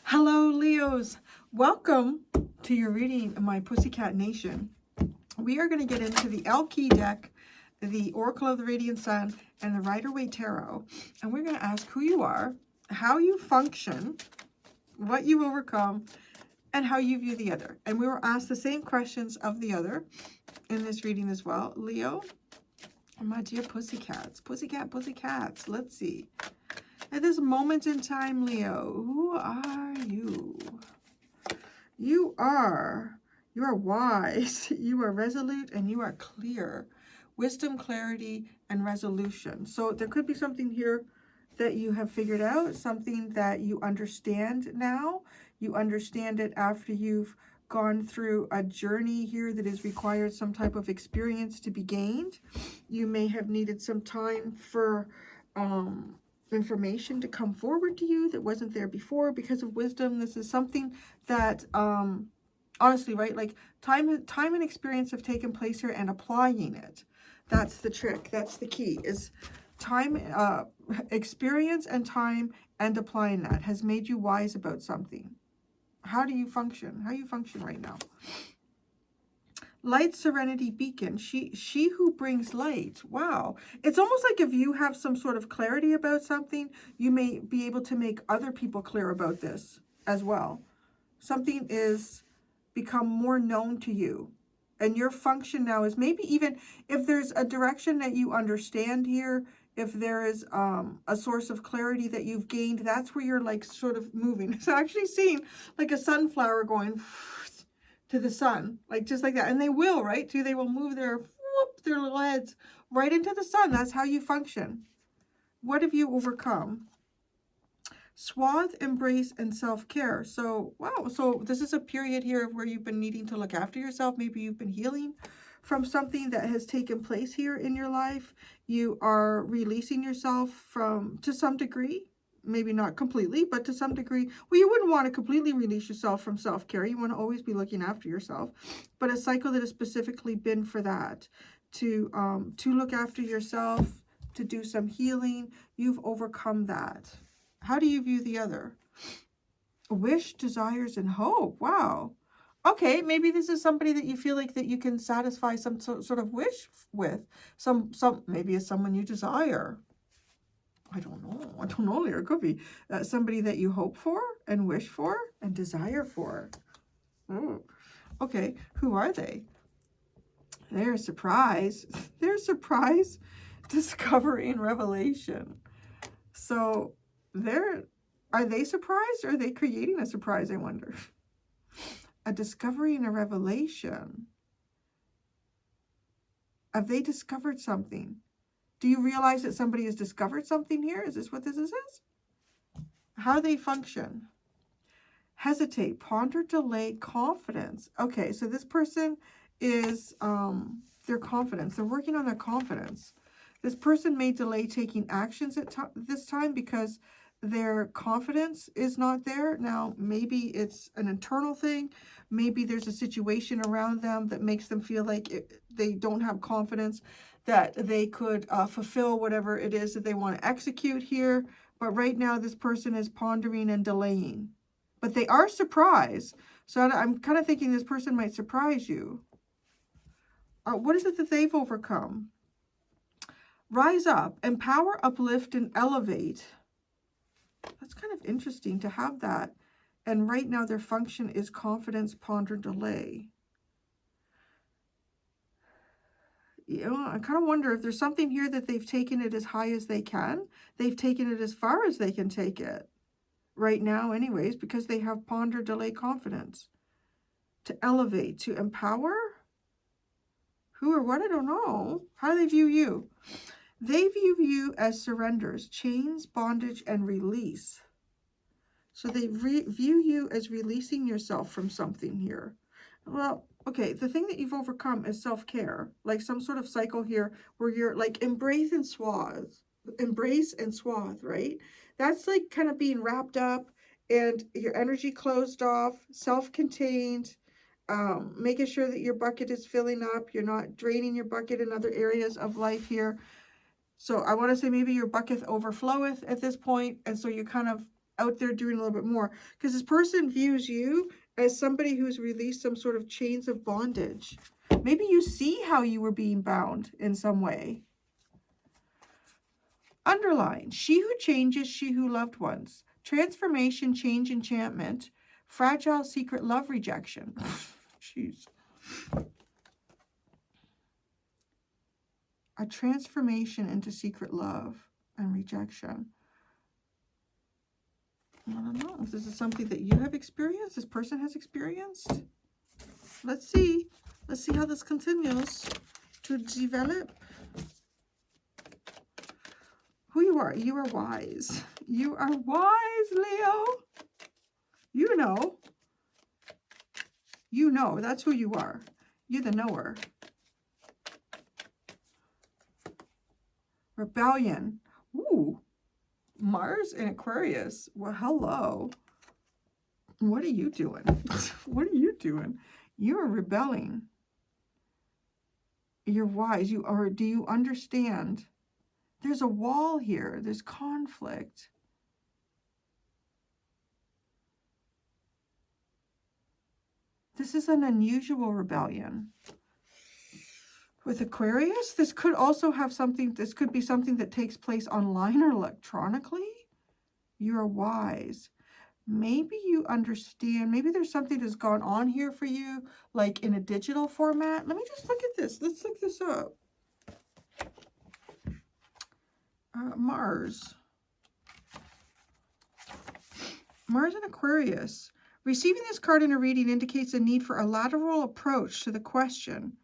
Hello, Leos. Welcome to your reading, my Pussycat Nation. We are going to get into the L Key deck, the Oracle of the Radiant Sun, and the Rider-Waite Tarot. And we're going to ask who you are, how you function, what you overcome, and how you view the other. And we will ask the same questions of the other in this reading as well. Leo, my dear pussycats, pussycats, let's see. At this moment in time, Leo, who are you? You are wise, you are resolute, and you are clear. Wisdom, clarity, and resolution. So there could be something here that you have figured out, something that you understand now. You understand it after you've gone through a journey here that has required some type of experience to be gained. You may have needed some time for information to come forward to you that wasn't there before because of wisdom. This is something that honestly, right, like time and experience have taken place here, and applying it, that's the trick, that's the key, is time, experience and time, and applying that has made you wise about something. How do you function? How you function right now? Light, serenity, beacon. She who brings light. Wow. It's almost like if you have some sort of clarity about something, you may be able to make other people clear about this as well. Something is become more known to you. And your function now is maybe even if there's a direction that you understand here, if there is a source of clarity that you've gained, that's where you're like sort of moving. It's actually seeing like a sunflower going to the sun, like just like that. And they will, right? Too. They will move their little heads right into the sun. That's how you function. What have you overcome? Swath, embrace, and self-care. So, wow. So this is a period here where you've been needing to look after yourself. Maybe you've been healing from something that has taken place here in your life. You are releasing yourself from, to some degree, maybe not completely, but to some degree. Well, you wouldn't want to completely release yourself from self-care. You want to always be looking after yourself. But a cycle that has specifically been for that, to look after yourself, to do some healing. You've overcome that. How do you view the other? Wish, desires, and hope. Wow. Okay, maybe this is somebody that you feel like that you can satisfy some sort of wish with. Maybe it's someone you desire. I don't know. It could be somebody that you hope for and wish for and desire for. Oh, okay. Who are they? They're surprise. They're surprise, discovery, and revelation. So are they surprised, or are they creating a surprise, I wonder? A discovery and a revelation. Have they discovered something? Do you realize that somebody has discovered something here? Is this what this is? How they function? Hesitate, ponder, delay, confidence. Okay, so this person is their confidence. They're working on their confidence. This person may delay taking actions at this time because their confidence is not there. Now, maybe it's an internal thing. Maybe there's a situation around them that makes them feel like they don't have confidence that they could fulfill whatever it is that they want to execute here. But right now, this person is pondering and delaying. But they are surprised. So I'm kind of thinking this person might surprise you. What is it that they've overcome? Rise up, empower, uplift, and elevate. That's kind of interesting to have that. And right now their function is confidence, ponder, delay. You know, I kind of wonder if there's something here that they've taken it as high as they can. They've taken it as far as they can take it. Right now anyways, because they have ponder, delay, confidence. To elevate, to empower. Who or what? I don't know. How do they view you? They view you as surrenders, chains, bondage, and release. So they view you as releasing yourself from something here. Well, okay, the thing that you've overcome is self-care, like some sort of cycle here where you're like embrace and swath, right? That's like kind of being wrapped up and your energy closed off, self-contained, making sure that your bucket is filling up. You're not draining your bucket in other areas of life here. So I want to say maybe your bucket overfloweth at this point, and so you're kind of out there doing a little bit more. Because this person views you as somebody who's released some sort of chains of bondage. Maybe you see how you were being bound in some way. Underline, she who changes, she who loved once. Transformation, change, enchantment. Fragile, secret love, rejection. Jeez. A transformation into secret love and rejection. I don't know if this is something that you have experienced, this person has experienced. Let's see. Let's see how this continues to develop. Who you are. You are wise. You are wise, Leo. You know. You know. That's who you are. You're the knower. Rebellion. Ooh. Mars in Aquarius. Well, hello. What are you doing? What are you doing? You are rebelling. You're wise. You are. Do you understand? There's a wall here. There's conflict. This is an unusual rebellion. With Aquarius, this could also have something, this could be something that takes place online or electronically. You are wise. Maybe you understand, maybe there's something that's gone on here for you, like in a digital format. Let me just look at this. Let's look this up. Mars. Mars in Aquarius. Receiving this card in a reading indicates a need for a lateral approach to the question.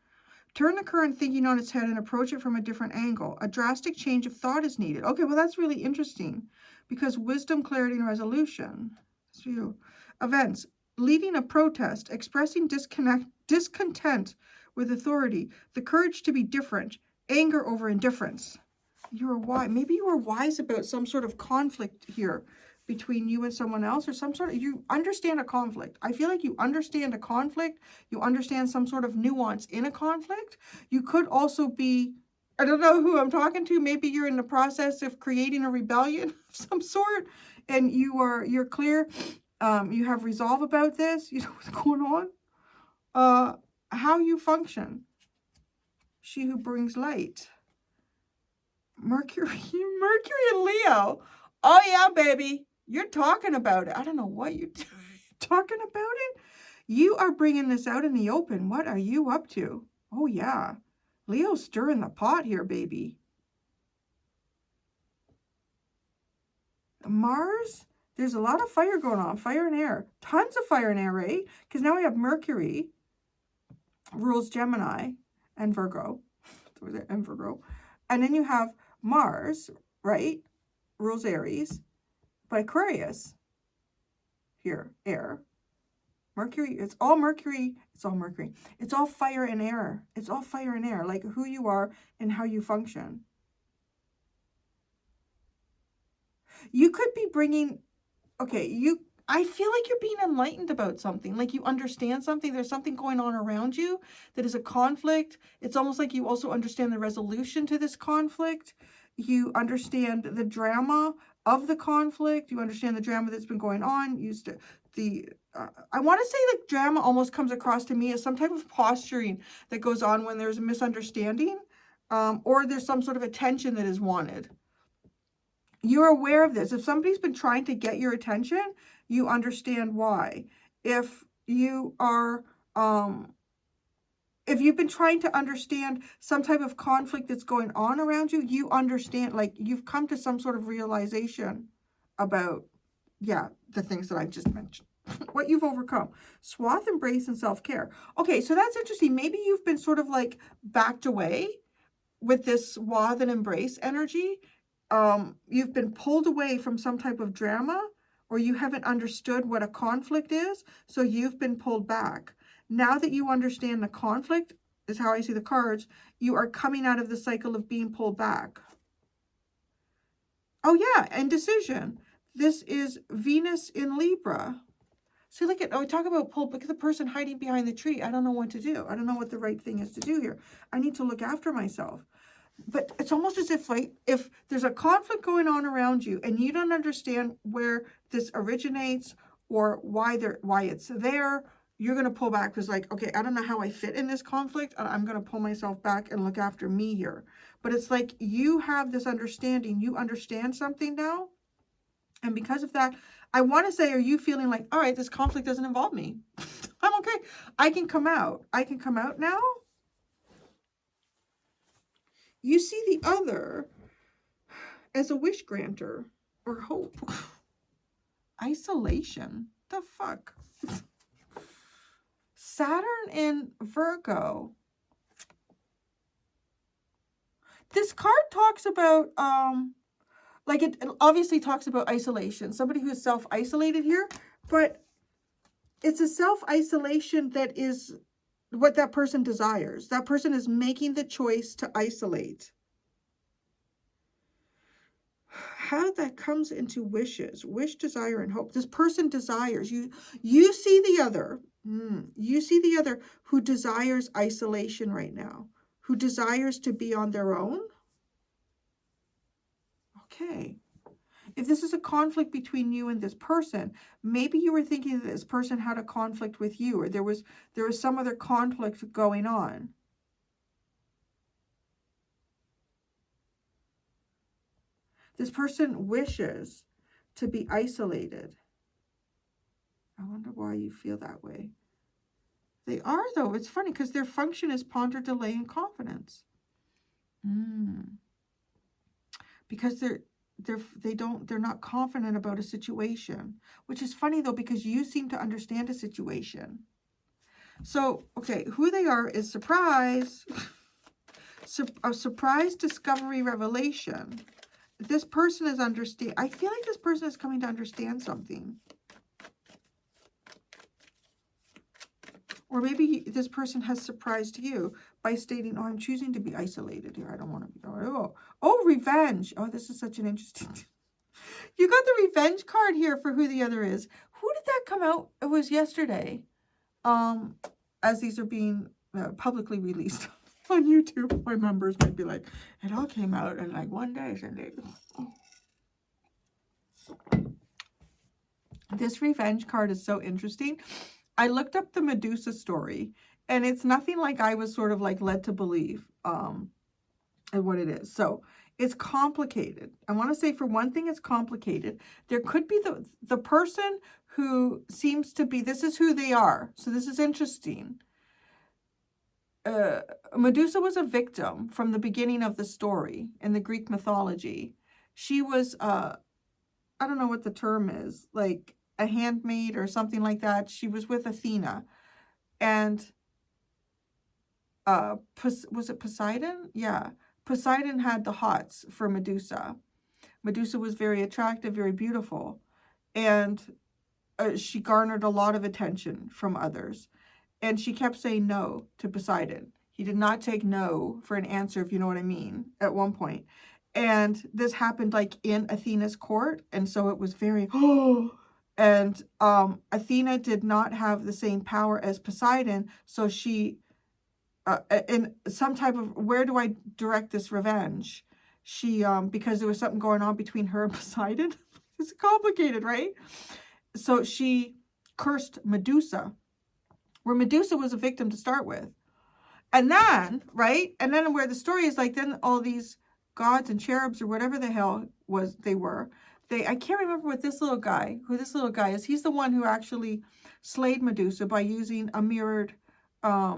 Turn the current thinking on its head and approach it from a different angle. A drastic change of thought is needed. Okay, well, that's really interesting because wisdom, clarity, and resolution. That's for you. Events. Leading a protest, expressing discontent with authority, the courage to be different, anger over indifference. You are wise. Maybe you were wise about some sort of conflict here between you and someone else, or some sort of, you understand a conflict. I feel like you understand a conflict. You understand some sort of nuance in a conflict. You could also be, I don't know who I'm talking to. Maybe you're in the process of creating a rebellion of some sort, and you're clear. You have resolve about this. You know what's going on. How you function. She who brings light. Mercury and Leo. Oh yeah, baby. You're talking about it. I don't know what you're talking about it. You are bringing this out in the open. What are you up to? Oh, yeah. Leo's stirring the pot here, baby. Mars, there's a lot of fire going on. Fire and air. Tons of fire and air, right? Because now we have Mercury, rules Gemini and Virgo. And Virgo. And then you have Mars, right? Rules Aries. But Aquarius, here, air. Mercury, it's all Mercury. It's all Mercury. It's all fire and air. It's all fire and air, like who you are and how you function. You could be bringing, okay, I feel like you're being enlightened about something, like you understand something. There's something going on around you that is a conflict. It's almost like you also understand the resolution to this conflict. You understand the drama of the conflict. You understand the drama that's been going on. I want to say the drama almost comes across to me as some type of posturing that goes on when there's a misunderstanding, or there's some sort of attention that is wanted. You're aware of this. If somebody's been trying to get your attention, you understand why. If you are, if you've been trying to understand some type of conflict that's going on around you, you understand, like you've come to some sort of realization about, yeah, the things that I've just mentioned. What you've overcome. Swath, embrace, and self-care. Okay, so that's interesting. Maybe you've been sort of like backed away with this swath and embrace energy. You've been pulled away from some type of drama, or you haven't understood what a conflict is, so you've been pulled back. Now that you understand the conflict, is how I see the cards, you are coming out of the cycle of being pulled back. Oh yeah, and decision. This is Venus in Libra. See, look at, talk about pulled, look at the person hiding behind the tree. I don't know what to do. I don't know what the right thing is to do here. I need to look after myself. But it's almost as if, like, if there's a conflict going on around you and you don't understand where this originates or why it's there, you're going to pull back because, like, okay, I don't know how I fit in this conflict. I'm going to pull myself back and look after me here. But it's like you have this understanding. You understand something now. And because of that, I want to say, are you feeling like, all right, this conflict doesn't involve me. I'm okay. I can come out. I can come out now. You see the other as a wish granter or hope. Isolation. The fuck? Saturn in Virgo. This card talks about, like it obviously talks about isolation. Somebody who's self-isolated here, but it's a self-isolation that is what that person desires. That person is making the choice to isolate. How that comes into wishes, wish, desire, and hope. This person desires, you see the other, you see the other who desires isolation right now, who desires to be on their own. Okay. If this is a conflict between you and this person, maybe you were thinking that this person had a conflict with you, or there was some other conflict going on. This person wishes to be isolated. I wonder why you feel that way. They are, though. It's funny because their function is ponder, delay, and confidence. Because they're not confident about a situation, which is funny though, because you seem to understand a situation. So, okay, who they are is surprise. A surprise, discovery, revelation. This person is I feel like this person is coming to understand something. Or maybe this person has surprised you by stating, oh, I'm choosing to be isolated here. I don't want to be. Oh, revenge. Oh, this is such an interesting. You got the revenge card here for who the other is. Who did that come out? It was yesterday. As these are being publicly released on YouTube, my members might be like, it all came out in like one day, Cindy. This revenge card is so interesting. I looked up the Medusa story, and it's nothing like I was sort of like led to believe and what it is. So it's complicated. I want to say, for one thing, it's complicated. There could be the person who seems to be, this is who they are. So this is interesting. Medusa was a victim from the beginning of the story in the Greek mythology. She was, I don't know what the term is, like a handmaid or something like that. She was with Athena. And was it Poseidon? Yeah. Poseidon had the hots for Medusa. Medusa was very attractive, very beautiful. And she garnered a lot of attention from others. And she kept saying no to Poseidon. He did not take no for an answer, if you know what I mean, at one point. And this happened like in Athena's court. And so it was very, and Athena did not have the same power as Poseidon. So she, in some type of, where do I direct this revenge? She, because there was something going on between her and Poseidon. It's complicated, right? So she cursed Medusa, where Medusa was a victim to start with. And then, right? And then where the story is like, then all these gods and cherubs or whatever the hell they were, I can't remember who this little guy is. He's the one who actually slayed Medusa by using a mirrored, what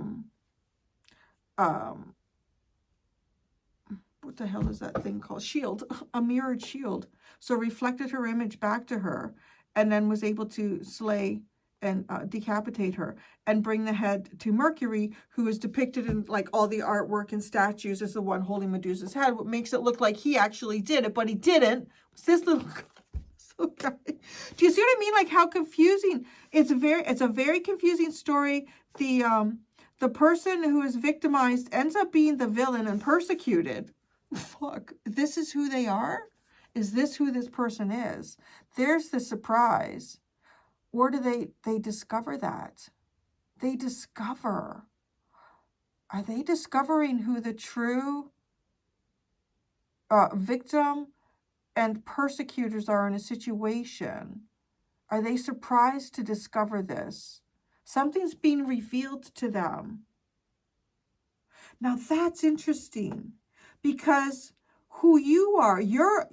the hell is that thing called? Shield, a mirrored shield. So reflected her image back to her, and then was able to slay and decapitate her and bring the head to Mercury, who is depicted in like all the artwork and statues as the one holding Medusa's head. What makes it look like he actually did it, but he didn't. It's this little guy. Do you see what I mean? Like how confusing. It's a very confusing story. The person who is victimized ends up being the villain and persecuted. Fuck, this is who they are? Is this who this person is? There's the surprise. Or do they discover that? They discover. Are they discovering who the true victim and persecutors are in a situation. Are they surprised to discover this? Something's being revealed to them. Now that's interesting because who you are,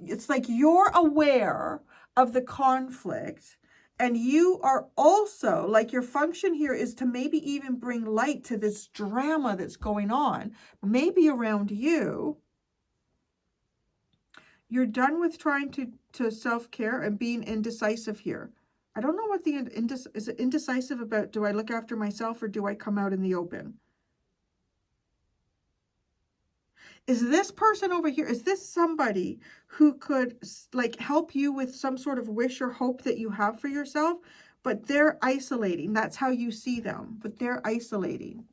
it's like you're aware of the conflict, and you are also, like, your function here is to maybe even bring light to this drama that's going on, maybe around you. You're done with trying to self-care and being indecisive here. I don't know what the is it indecisive about. Do I look after myself or do I come out in the open? Is this person over here, is this somebody who could like help you with some sort of wish or hope that you have for yourself, but they're isolating? That's how you see them, but they're isolating.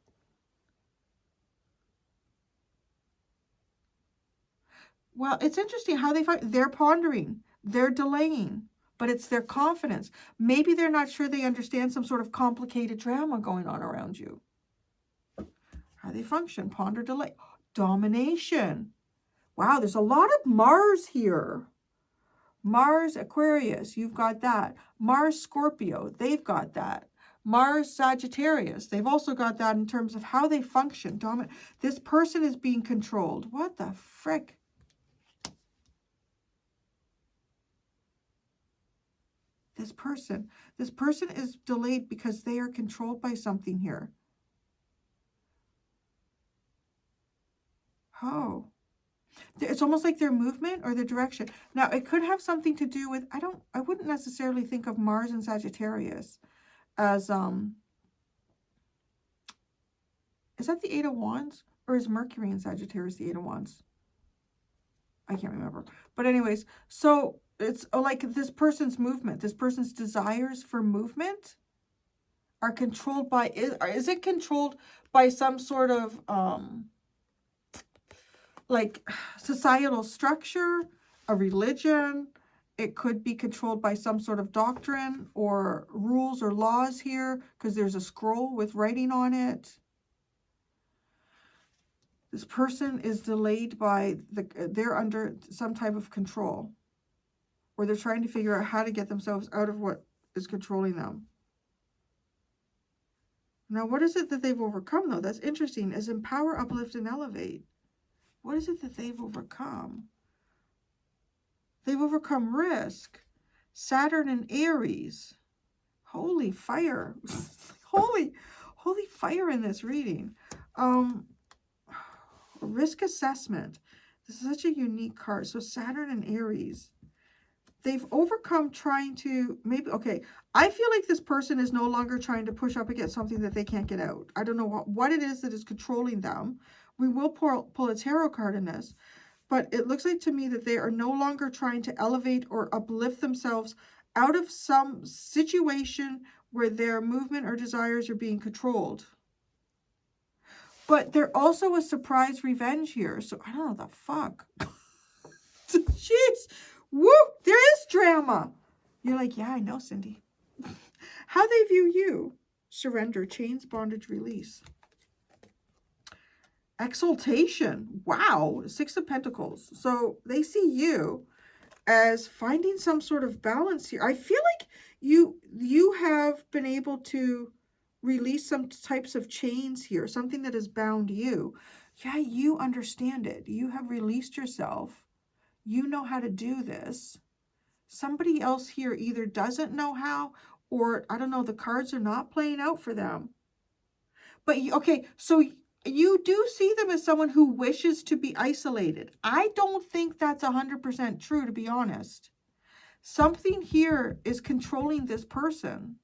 Well, it's interesting how they're pondering, they're delaying, but it's their confidence. Maybe they're not sure they understand some sort of complicated drama going on around you. How they function, ponder, delay. Domination. Wow, there's a lot of Mars here. Mars, Aquarius, you've got that. Mars, Scorpio, they've got that. Mars, Sagittarius, they've also got that in terms of how they function. This person is being controlled. What the frick? This person is delayed because they are controlled by something here. Oh. It's almost like their movement or their direction. Now, it could have something to do with, I wouldn't necessarily think of Mars and Sagittarius as, is that the Eight of Wands? Or is Mercury in Sagittarius the Eight of Wands? I can't remember. But anyways, so it's like this person's movement, this person's desires for movement are controlled by, is it controlled by some sort of, like societal structure, a religion? It could be controlled by some sort of doctrine or rules or laws here, because there's a scroll with writing on it. This person is delayed by they're under some type of control, or they're trying to figure out how to get themselves out of what is controlling them. Now, what is it that they've overcome, though? That's interesting. Is empower, uplift, and elevate. What is it that they've overcome? They've overcome risk. Saturn and Aries. Holy fire. holy fire in this reading. Risk assessment. This is such a unique card. So Saturn and Aries. They've overcome trying to, maybe, okay, I feel like this person is no longer trying to push up against something that they can't get out. I don't know what it is that is controlling them. We will pull a tarot card in this, but it looks like to me that they are no longer trying to elevate or uplift themselves out of some situation where their movement or desires are being controlled. But they're also a surprise revenge here, so I don't know the fuck. Jeez. Woo! There is drama. You're like, yeah, I know, Cindy. How they view you. Surrender, chains, bondage, release. Exaltation. Wow. Six of Pentacles. So they see you as finding some sort of balance here. I feel like you have been able to release some types of chains here, something that has bound you. Yeah, you understand it. You have released yourself. You know how to do this. Somebody else here either doesn't know how, or I don't know, the cards are not playing out for them. But okay, so you do see them as someone who wishes to be isolated. I don't think that's 100% true, to be honest. Something here is controlling this person.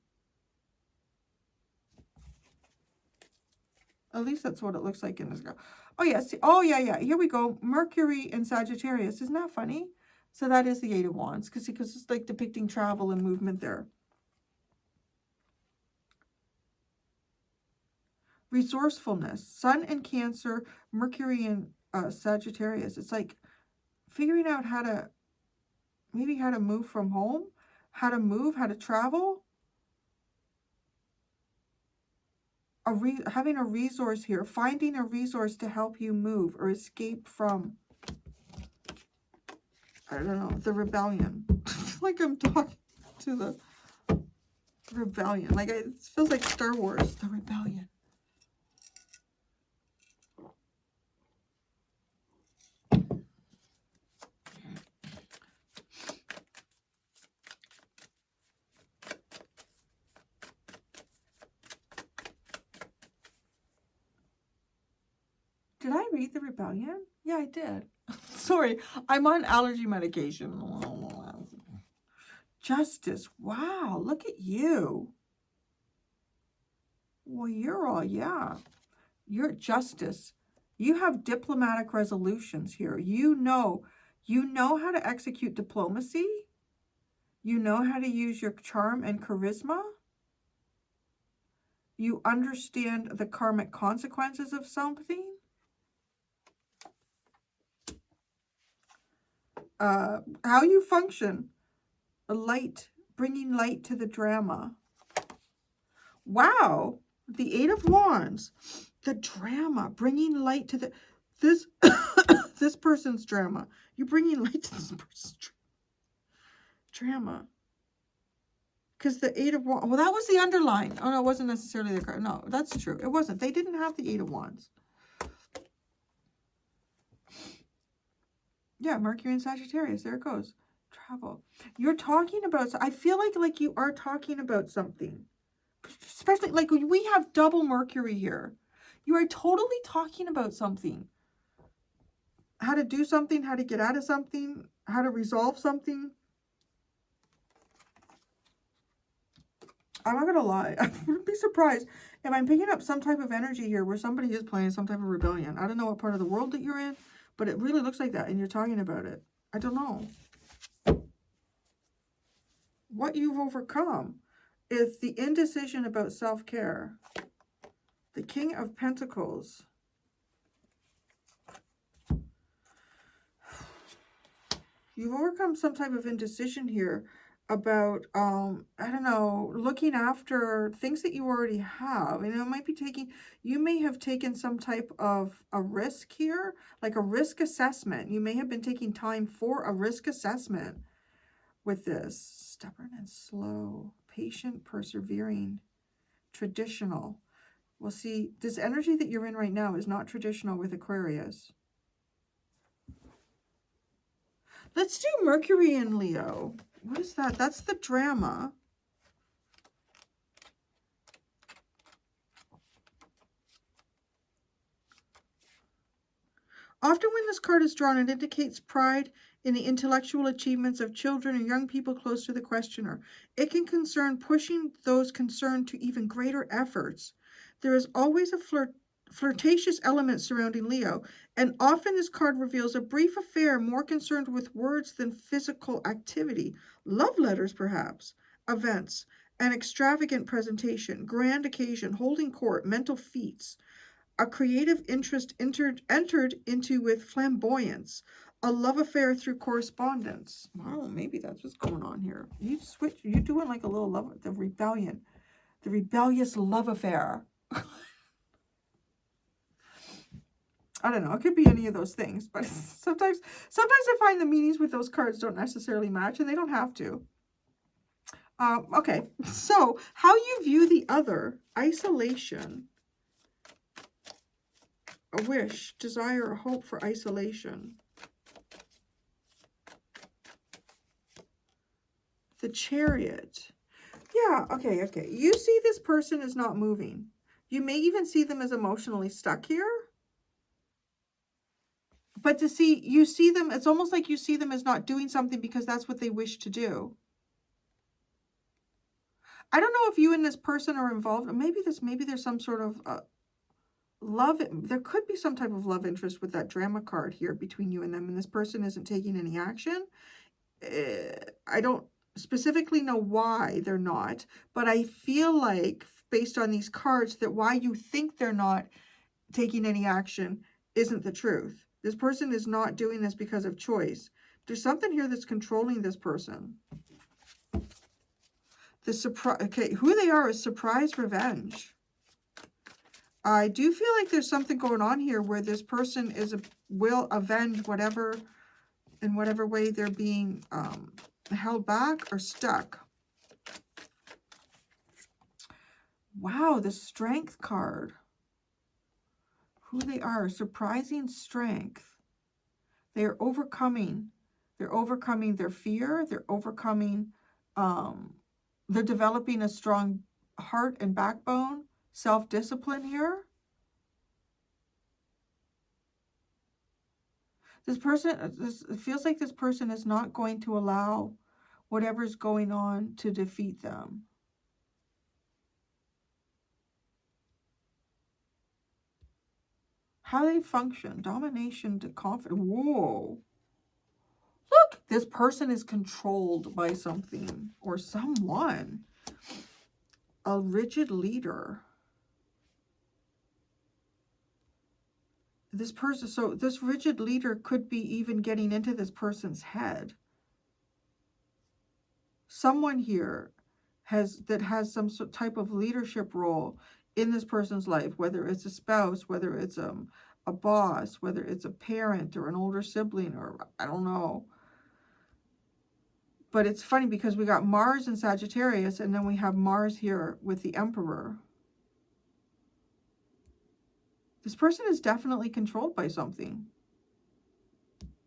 At least that's what it looks like in this girl. Oh, yes. Oh, yeah. Here we go. Mercury and Sagittarius. Isn't that funny? So that is the Eight of Wands, because it's like depicting travel and movement there. Resourcefulness. Sun and Cancer, Mercury and Sagittarius. It's like figuring out how to move from home, how to move, how to travel. Having a resource here, finding a resource to help you move or escape from. I don't know, the rebellion. Like I'm talking to the rebellion. Like it feels like Star Wars, the rebellion. Did I read the rebellion? Yeah, I did. Sorry, I'm on allergy medication. Justice. Wow, look at you. Well, you're all, yeah. You're justice. You have diplomatic resolutions here. You know how to execute diplomacy. You know how to use your charm and charisma. You understand the karmic consequences of something. How you function. Light, bringing light to the drama. Wow, the Eight of Wands, the drama, bringing light to this this person's drama. You're bringing light to this person's drama. Because the Eight of Wands, well, that was the underline. Oh, no, it wasn't necessarily the card. No, that's true. It wasn't. They didn't have the Eight of Wands. Yeah, Mercury and Sagittarius. There it goes. Travel. You're talking about, I feel like you are talking about something. Especially like when we have double Mercury here. You are totally talking about something. How to do something, how to get out of something, how to resolve something. I'm not going to lie. I wouldn't be surprised if I'm picking up some type of energy here where somebody is playing some type of rebellion. I don't know what part of the world that you're in, but it really looks like that, and you're talking about it. I don't know. What you've overcome is the indecision about self-care. The King of Pentacles. You've overcome some type of indecision here about, I don't know, looking after things that you already have. And it might be you may have taken some type of a risk here, like a risk assessment. You may have been taking time for a risk assessment with this. Stubborn and slow, patient, persevering, traditional. Well, see, this energy that you're in right now is not traditional with Aquarius. Let's do Mercury in Leo. What is that? That's the drama. Often when this card is drawn, it indicates pride in the intellectual achievements of children or young people close to the questioner. It can concern pushing those concerned to even greater efforts. There is always a flirtatious element surrounding Leo, and often this card reveals a brief affair more concerned with words than physical activity. Love letters, perhaps. Events. An extravagant presentation. Grand occasion. Holding court. Mental feats. A creative interest entered into with flamboyance. A love affair through correspondence. Wow, maybe that's what's going on here. You're doing like a little love, the rebellion. The rebellious love affair. I don't know. It could be any of those things, but sometimes I find the meanings with those cards don't necessarily match, and they don't have to. Okay, so how you view the other: isolation, a wish, desire, or hope for isolation. The Chariot. Yeah, okay. You see this person is not moving. You may even see them as emotionally stuck here. But you see them, it's almost like you see them as not doing something because that's what they wish to do. I don't know if you and this person are involved. Maybe there's some sort of love. There could be some type of love interest with that drama card here between you and them, and this person isn't taking any action. I don't specifically know why they're not, but I feel like based on these cards that why you think they're not taking any action isn't the truth. This person is not doing this because of choice. There's something here that's controlling this person. The surprise, okay, who they are is surprise revenge. I do feel like there's something going on here where this person will avenge whatever in whatever way they're being held back or stuck. Wow, the Strength card. Who they are, surprising strength. They are overcoming. They're overcoming their fear. They're overcoming, they're developing a strong heart and backbone, self-discipline here. This person, it feels like this person is not going to allow whatever's going on to defeat them. How they function, domination to confidence. Whoa. Look, this person is controlled by something or someone. A rigid leader. This person, so this rigid leader could be even getting into this person's head. Someone here has some type of leadership role in this person's life, whether it's a spouse, whether it's a boss, whether it's a parent or an older sibling, or I don't know. But it's funny because we got Mars in Sagittarius, and then we have Mars here with the Emperor. This person is definitely controlled by something.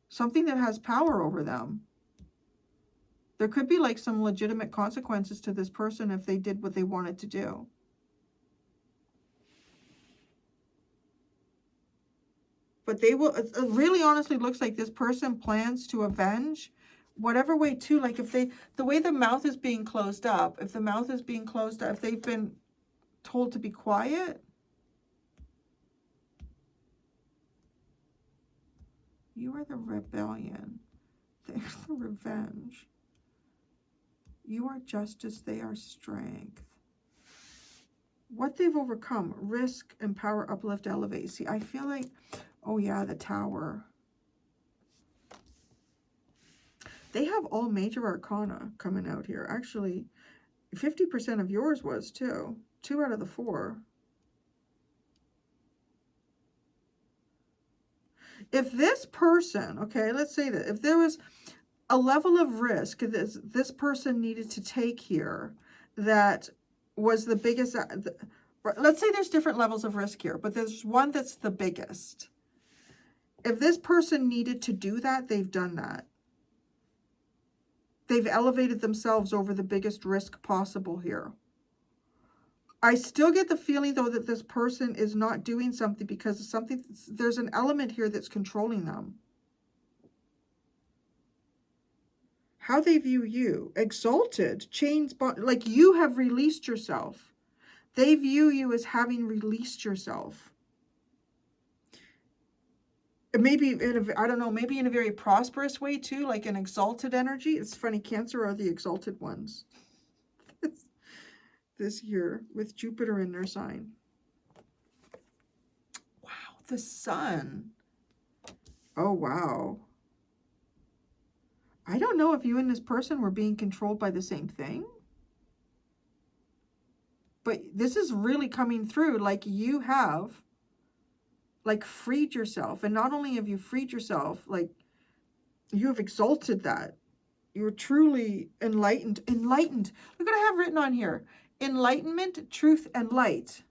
Something that has power over them. There could be like some legitimate consequences to this person if they did what they wanted to do. But they will, it really honestly looks like this person plans to avenge whatever way too. Like if they, the way the mouth is being closed up, if the mouth is being closed up, if they've been told to be quiet. You are the rebellion. They're the revenge. You are justice. They are strength. What they've overcome. Risk, empower, uplift, elevate. See, I feel like, oh yeah, the Tower. They have all major arcana coming out here. Actually, 50% of yours was too. 2 out of the 4. If this person, okay, let's say that if there was a level of risk this person needed to take here that was the biggest, let's say there's different levels of risk here, but there's one that's the biggest. If this person needed to do that, they've done that. They've elevated themselves over the biggest risk possible here. I still get the feeling, though, that this person is not doing something because of something. There's an element here that's controlling them. How they view you. Exalted. Chains. Like you have released yourself. They view you as having released yourself. Maybe in a, I don't know, maybe in a very prosperous way too, like an exalted energy. It's funny, Cancer are the exalted ones. This year with Jupiter in their sign. Wow, the Sun. Oh, wow. I don't know if you and this person were being controlled by the same thing. But this is really coming through like you have like freed yourself. And not only have you freed yourself, like you have exalted that. You're truly enlightened. Enlightened. Look what I have written on here. Enlightenment, truth, and light.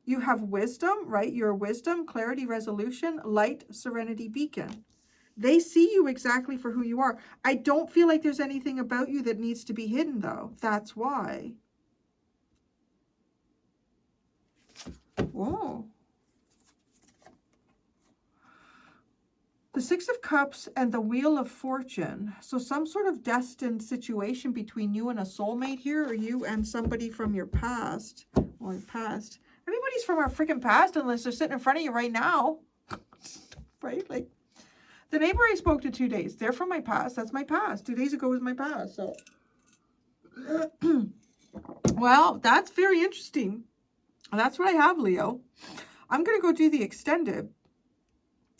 You have wisdom, right? You're wisdom, clarity, resolution, light, serenity, beacon. They see you exactly for who you are. I don't feel like there's anything about you that needs to be hidden, though. That's why. Whoa. The 6 of Cups and the Wheel of Fortune. So some sort of destined situation between you and a soulmate here, or you and somebody from your past. Well, your past. Everybody's from our freaking past unless they're sitting in front of you right now. Right? Like, the neighbor I spoke to 2 days, they're from my past. That's my past. 2 days ago was my past. So, well, that's very interesting. That's what I have, Leo. I'm going to go do the extended.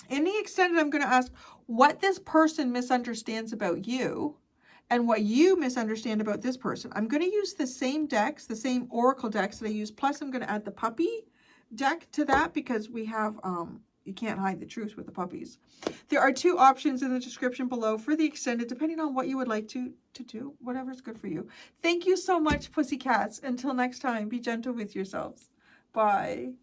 In the extended, I'm going to ask what this person misunderstands about you and what you misunderstand about this person. I'm going to use the same decks, the same oracle decks that I use. Plus, I'm going to add the puppy deck to that because we have, You can't hide the truth with the puppies. There are 2 options in the description below for the extended, depending on what you would like to do, whatever's good for you. Thank you so much, pussycats. Until next time, be gentle with yourselves. Bye.